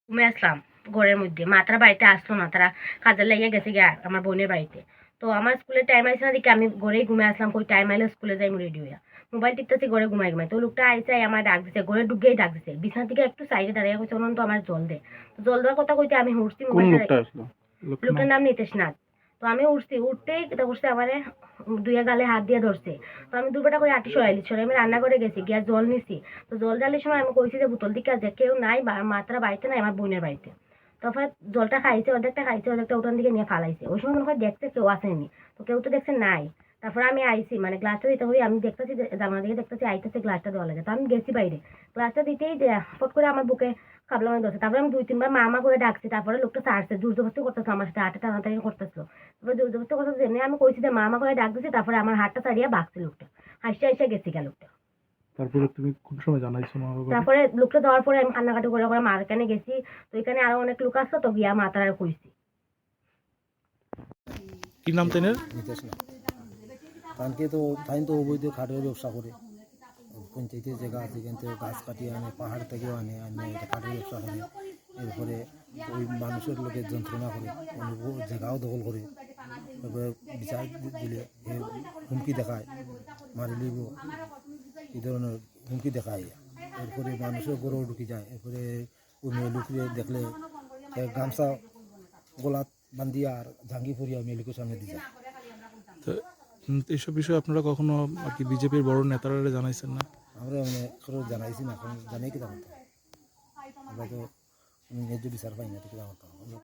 ঘুমে আসলাম ঘরের মধ্যে, মা তারা বাড়িতে আসলো না, তারা কাজের লাগিয়ে গেছে গিয়া আমার বোনের বাড়িতে। তো আমার স্কুলের টাইম আইসে না দেখে আমি ঘরেই ঘুমে আসলাম, কই টাইম আইলে স্কুলে যাই রেডি হইয়া মোবাইল টিপতেছি, ঘরে ঘুমাই ঘুমাই। তো লোকটা আইসে আমার ডাক দিছে, ঘরে ঢুকেই ডাক দিছে, বিছানা থেকে একটু সাইডে দাঁড়িয়ে কইছে অনন্ত আমার জল দে। তো জল দেওয়ার কথা কইতে আমি উঠছি, মোবাইলটা লোকটার নাম নিতেশ নাথ। তো আমি উঠছি, উঠতেই এটা করছে আমারে দুইয়া গালে হাত দিয়ে ধরছে। তো আমি দুবেটা করে আটি সরাইলি, সরাই আমি রান্না করে গেছি, গিয়া জল নিছি। তো জল ঢালির সময় আমি কইছি যে বোতল দিকে আছে, কেউ নাই, মাত্রা বাড়িতে নাই, আমার বোনের বাড়িতে। তারপরে জলটা খাইছে, অর্ধেকটা খাইছে, অর্ধেকটা উঠান দিকে নিয়ে ফালাইছে। ওই সময় মনে হয় দেখছে কেউ আসেনি, তো কেউ তো দেখছে নাই। তারপরে আমি আইছি, মানে গ্লাসটা দিতে হই, আমি দেখতেছি জানলা দিকে দেখতেছি আইতেছে, গ্লাসটা দেওয়া লাগে। তো আমি গেছি বাইরে, গ্লাসটা দিতেই ফট করে আমার বুকে খাবলানো ধরছে। তারপরে আমি 2-3 বার মা করে ডাকছি, তারপরে লোকটা ছাড়ছে, জোর জবরদস্তি করতেছে আমার সাথে, হাতে টানাটানি করতেছিল। তারপরে জোর জবরদস্তি করতেছে, এমনি আমি কইছি যে মা করে ডাক দিছি, তারপরে আমার হাতটা ছাড়িয়ে ভাগছে লোকটা, হাসতে হাসতে গেছি গা লোকটা। তারপরে তুমি কোন সময় জানাইছো মা বাবাকে? তারপরে লোকটা দেওয়ার পরে আমি কান্নাকাটি করে করে মার এখানে গেছি। তো এখানে আরো অনেক লোক আসতো, তো গিয়া মা তারা কইছি। কি নাম তেনের? নিতেশ না, তানকে তো তাই তো অবৈধ খাটের ব্যবসা করে, পঞ্চায়েতের জায়গা আছে, কিন্তু গাছ কাটিয়ে আনে, পাহাড় থেকেও আনে, এটা কাঠের ব্যবসা করে। এরপরে ওই মানুষের লোকের যন্ত্রণা করে, জায়গাও দখল করে। তারপরে বিচার দিলে হুমকি দেখায়, মারি লিব, এই ধরনের হুমকি দেখায়। এরপরে মানুষের গরু ঢুকে যায়। এরপরে ওই মেয়ে লুকিয়ে দেখলে গামছা গোলাত বান্ধিয়া আর ঝাঙ্গি ফুরিয়া মেয়ে লোকের সামনে দিয়ে যায়। তো এইসব বিষয়ে আপনারা কখনো আর কি বিজেপির বড় নেতারা জানাইছেন না? আমরা জানাইছি না, এখন জানাই কি জানতাম, আমরা তো ন্যায্য বিচার পাই না, ঠিক জানতাম।